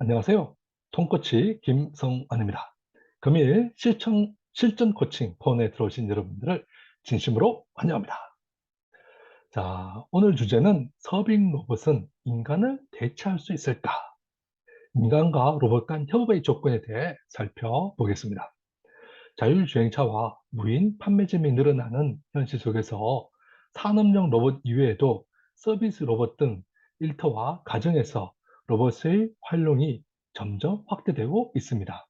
안녕하세요. 통코치 김성환입니다. 금일 실전 코칭 폰에 들어오신 여러분들을 진심으로 환영합니다. 자, 오늘 주제는 서빙 로봇은 인간을 대체할 수 있을까? 인간과 로봇 간 협업의 조건에 대해 살펴보겠습니다. 자율주행차와 무인 판매점이 늘어나는 현실 속에서 산업용 로봇 이외에도 서비스 로봇 등 일터와 가정에서 로봇의 활용이 점점 확대되고 있습니다.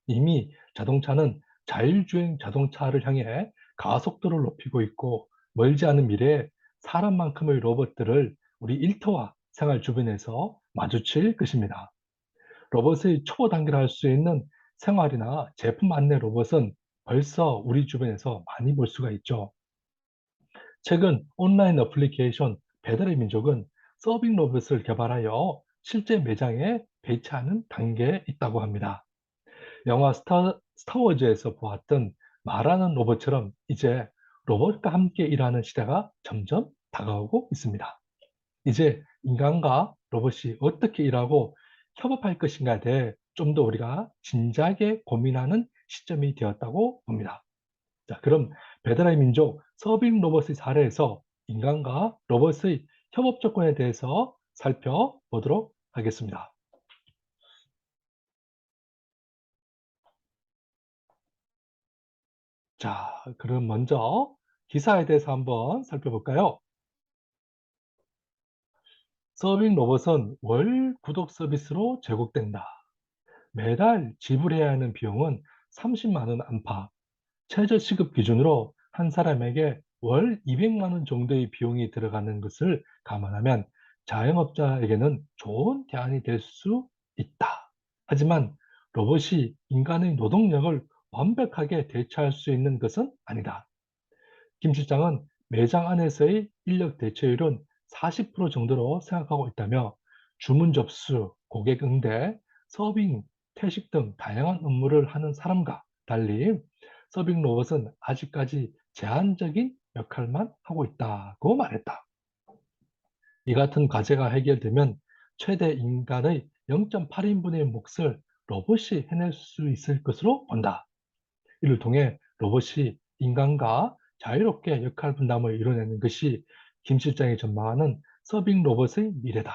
이미 자동차는 자율주행 자동차를 향해 가속도를 높이고 있고, 멀지 않은 미래에 사람만큼의 로봇들을 우리 일터와 생활 주변에서 마주칠 것입니다. 로봇의 초보 단계를 할 수 있는 생활이나 제품 안내 로봇은 벌써 우리 주변에서 많이 볼 수가 있죠. 최근 온라인 어플리케이션 배달의 민족은 서빙 로봇을 개발하여 실제 매장에 배치하는 단계에 있다고 합니다. 영화 스타워즈에서 보았던 말하는 로봇처럼 이제 로봇과 함께 일하는 시대가 점점 다가오고 있습니다. 이제 인간과 로봇이 어떻게 일하고 협업할 것인가에 대해 좀 더 우리가 진지하게 고민하는 시점이 되었다고 봅니다. 자, 그럼 배달의 민족 서빙 로봇의 사례에서 인간과 로봇의 협업 조건에 대해서 살펴보도록 하겠습니다. 자, 그럼 먼저 기사에 대해서 한번 살펴볼까요? 서빙 로봇은 월 구독 서비스로 제공된다. 매달 지불해야 하는 비용은 30만 원 안팎. 최저 시급 기준으로 한 사람에게 월 200만 원 정도의 비용이 들어가는 것을 감안하면 자영업자에게는 좋은 대안이 될 수 있다. 하지만 로봇이 인간의 노동력을 완벽하게 대체할 수 있는 것은 아니다. 김 실장은 매장 안에서의 인력 대체율은 40% 정도로 생각하고 있다며, 주문 접수, 고객 응대, 서빙, 퇴식 등 다양한 업무를 하는 사람과 달리 서빙 로봇은 아직까지 제한적인 역할만 하고 있다고 말했다. 이 같은 과제가 해결되면 최대 인간의 0.8인분의 몫을 로봇이 해낼 수 있을 것으로 본다. 이를 통해 로봇이 인간과 자유롭게 역할 분담을 이뤄내는 것이 김 실장이 전망하는 서빙 로봇의 미래다.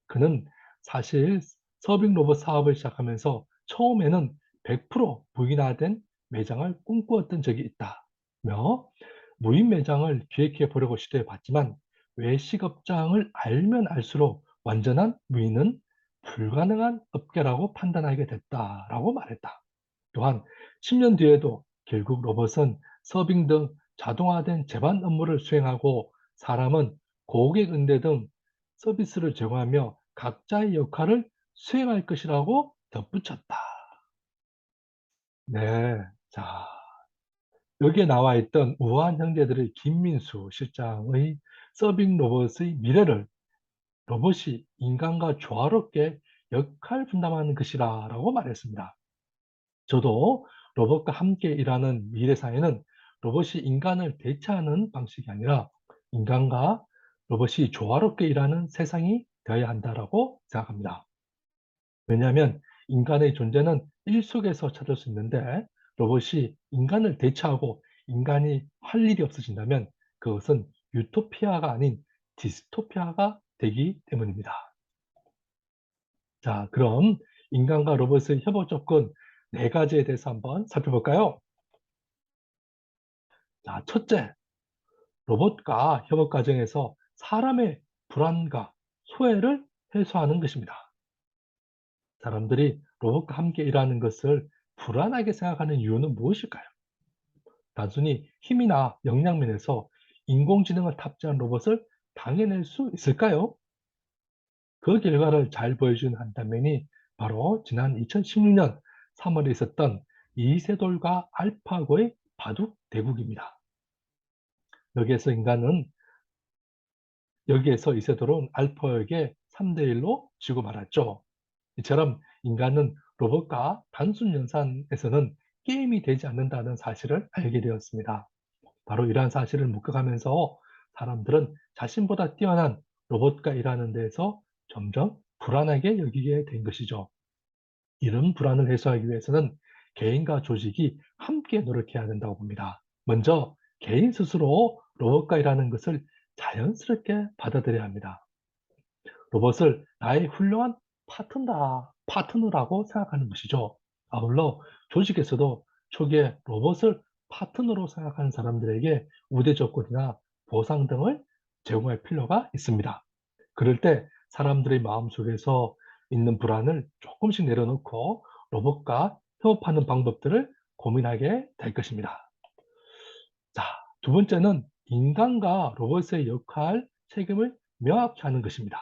그는 사실 서빙 로봇 사업을 시작하면서 처음에는 100% 무인화된 매장을 꿈꾸었던 적이 있다며, 무인 매장을 기획해 보려고 시도해 봤지만 외식업장을 알면 알수록 완전한 무인은 불가능한 업계라고 판단하게 됐다라고 말했다. 또한 10년 뒤에도 결국 로봇은 서빙 등 자동화된 제반 업무를 수행하고, 사람은 고객 응대 등 서비스를 제공하며 각자의 역할을 수행할 것이라고 덧붙였다. 네. 자, 여기에 나와 있던 우아한 형제들의 김민수 실장의 서빙 로봇의 미래를 로봇이 인간과 조화롭게 역할 분담하는 것이라고 말했습니다. 저도 로봇과 함께 일하는 미래 사회는 로봇이 인간을 대체하는 방식이 아니라 인간과 로봇이 조화롭게 일하는 세상이 되어야 한다라고 생각합니다. 왜냐하면 인간의 존재는 일 속에서 찾을 수 있는데, 로봇이 인간을 대체하고 인간이 할 일이 없어진다면 그것은 유토피아가 아닌 디스토피아가 되기 때문입니다. 자, 그럼 인간과 로봇의 협업 조건 네 가지에 대해서 한번 살펴볼까요? 자, 첫째, 로봇과 협업 과정에서 사람의 불안과 소외를 해소하는 것입니다. 사람들이 로봇과 함께 일하는 것을 불안하게 생각하는 이유는 무엇일까요? 단순히 힘이나 역량면에서 인공지능을 탑재한 로봇을 당해낼 수 있을까요? 그 결과를 잘 보여준 한 단면이 바로 지난 2016년 3월에 있었던 이세돌과 알파고의 바둑 대국입니다. 여기에서 인간은 여기에서 이세돌은 알파에게 3대1로 지고 말았죠. 이처럼 인간은 로봇과 단순 연산에서는 게임이 되지 않는다는 사실을 알게 되었습니다. 바로 이러한 사실을 묵과하면서 사람들은 자신보다 뛰어난 로봇과 일하는 데에서 점점 불안하게 여기게 된 것이죠. 이런 불안을 해소하기 위해서는 개인과 조직이 함께 노력해야 된다고 봅니다. 먼저 개인 스스로 로봇과 일하는 것을 자연스럽게 받아들여야 합니다. 로봇을 나의 훌륭한 파트너라고 생각하는 것이죠. 아울러 조직에서도 초기에 로봇을 파트너로 생각하는 사람들에게 우대 조건이나 보상 등을 제공할 필요가 있습니다. 그럴 때 사람들의 마음속에서 있는 불안을 조금씩 내려놓고 로봇과 협업하는 방법들을 고민하게 될 것입니다. 자, 두 번째는 인간과 로봇의 역할, 책임을 명확히 하는 것입니다.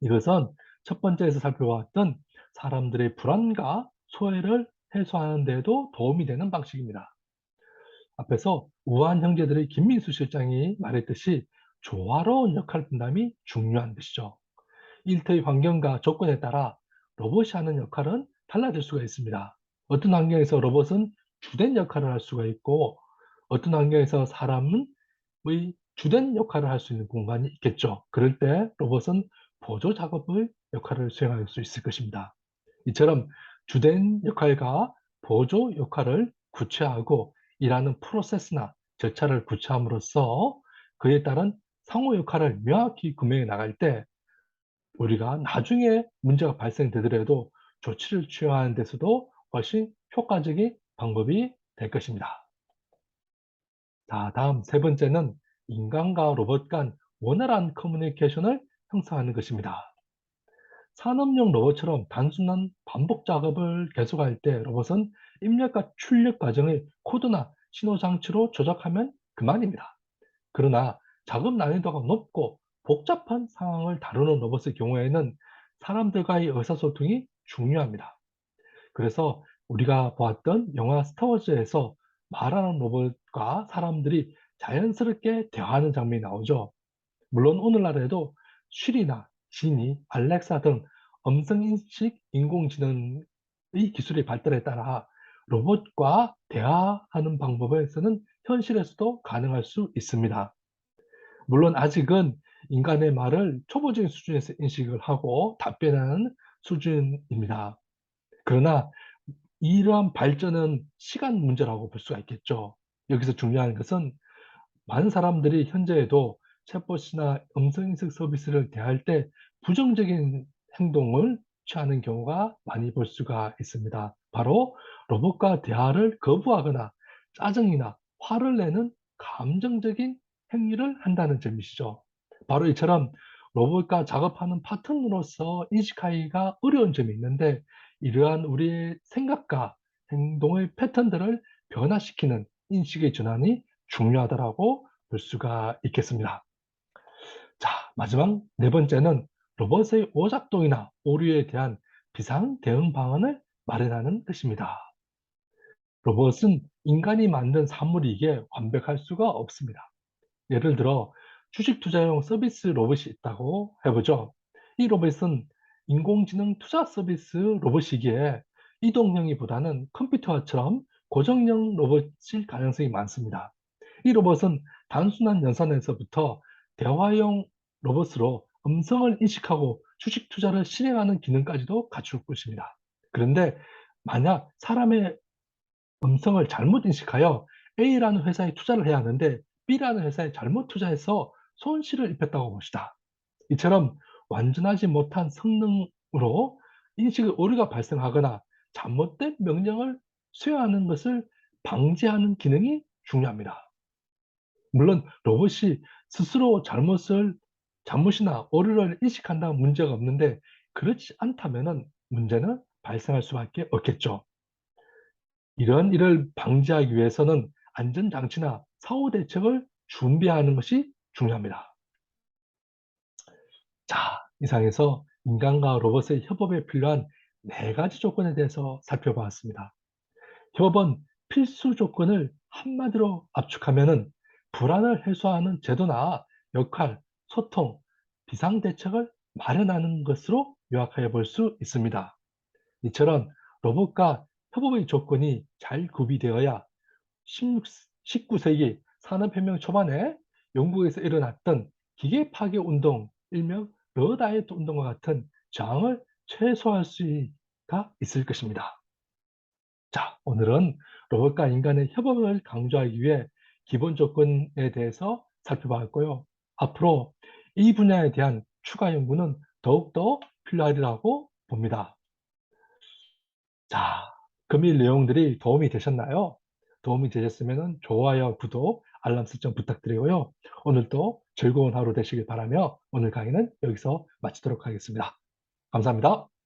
이것은 첫 번째에서 살펴봤던 사람들의 불안과 소외를 해소하는 데도 도움이 되는 방식입니다. 앞에서 우한 형제들의 김민수 실장이 말했듯이 조화로운 역할 분담이 중요한 것이죠. 일터의 환경과 조건에 따라 로봇이 하는 역할은 달라질 수가 있습니다. 어떤 환경에서 로봇은 주된 역할을 할 수가 있고, 어떤 환경에서 사람은 주된 역할을 할 수 있는 공간이 있겠죠. 그럴 때 로봇은 보조 작업의 역할을 수행할 수 있을 것입니다. 이처럼 주된 역할과 보조 역할을 구체화하고 일하는 프로세스나 절차를 구체함으로써 그에 따른 상호 역할을 명확히 구매해 나갈 때 우리가 나중에 문제가 발생되더라도 조치를 취하는 데서도 훨씬 효과적인 방법이 될 것입니다. 자, 다음 세 번째는 인간과 로봇 간 원활한 커뮤니케이션을 형성하는 것입니다. 산업용 로봇처럼 단순한 반복 작업을 계속할 때 로봇은 입력과 출력 과정을 코드나 신호 장치로 조작하면 그만입니다. 그러나 작업 난이도가 높고 복잡한 상황을 다루는 로봇의 경우에는 사람들과의 의사소통이 중요합니다. 그래서 우리가 보았던 영화 스타워즈에서 말하는 로봇과 사람들이 자연스럽게 대화하는 장면이 나오죠. 물론 오늘날에도 쉬리나 지니, 알렉사 등 음성인식 인공지능의 기술의 발달에 따라 로봇과 대화하는 방법에서는 현실에서도 가능할 수 있습니다. 물론 아직은 인간의 말을 초보적인 수준에서 인식을 하고 답변하는 수준입니다. 그러나 이러한 발전은 시간 문제라고 볼 수가 있겠죠. 여기서 중요한 것은 많은 사람들이 현재에도 챗봇이나 음성인식 서비스를 대할 때 부정적인 행동을 취하는 경우가 많이 볼 수가 있습니다. 바로 로봇과 대화를 거부하거나 짜증이나 화를 내는 감정적인 행위를 한다는 점이시죠. 바로 이처럼 로봇과 작업하는 파트너로서 인식하기가 어려운 점이 있는데 이러한 우리의 생각과 행동의 패턴들을 변화시키는 인식의 전환이 중요하다라고 볼 수가 있겠습니다. 자, 마지막 네 번째는 로봇의 오작동이나 오류에 대한 비상 대응 방안을 마련하는 것입니다. 로봇은 인간이 만든 사물이기에 완벽할 수가 없습니다. 예를 들어 주식 투자용 서비스 로봇이 있다고 해보죠. 이 로봇은 인공지능 투자 서비스 로봇이기에 이동형이보다는 컴퓨터처럼 고정형 로봇일 가능성이 많습니다. 이 로봇은 단순한 연산에서부터 대화용 로봇으로 음성을 인식하고 주식 투자를 실행하는 기능까지도 갖출 것입니다. 그런데 만약 사람의 음성을 잘못 인식하여 A라는 회사에 투자를 해야 하는데 B라는 회사에 잘못 투자해서 손실을 입혔다고 봅시다. 이처럼 완전하지 못한 성능으로 인식의 오류가 발생하거나 잘못된 명령을 수행하는 것을 방지하는 기능이 중요합니다. 물론 로봇이 스스로 잘못이나 오류를 인식한다면 문제가 없는데 그렇지 않다면 문제는 발생할 수밖에 없겠죠. 이런 일을 방지하기 위해서는 안전장치나 사후 대책을 준비하는 것이 중요합니다. 자, 이상에서 인간과 로봇의 협업에 필요한 네 가지 조건에 대해서 살펴보았습니다. 협업은 필수 조건을 한마디로 압축하면 불안을 해소하는 제도나 역할, 소통, 비상대책을 마련하는 것으로 요약해 볼 수 있습니다. 이처럼 로봇과 협업의 조건이 잘 구비되어야 19세기 산업혁명 초반에 영국에서 일어났던 기계 파괴 운동, 일명 러다이트 운동과 같은 저항을 최소화할 수 있을 것입니다. 자, 오늘은 로봇과 인간의 협업을 강조하기 위해 기본 조건에 대해서 살펴봤고요. 앞으로 이 분야에 대한 추가 연구는 더욱더 필요하리라고 봅니다. 자, 금일 내용들이 도움이 되셨나요? 도움이 되셨으면 좋아요, 구독, 알람 설정 부탁드리고요. 오늘도 즐거운 하루 되시길 바라며 오늘 강의는 여기서 마치도록 하겠습니다. 감사합니다.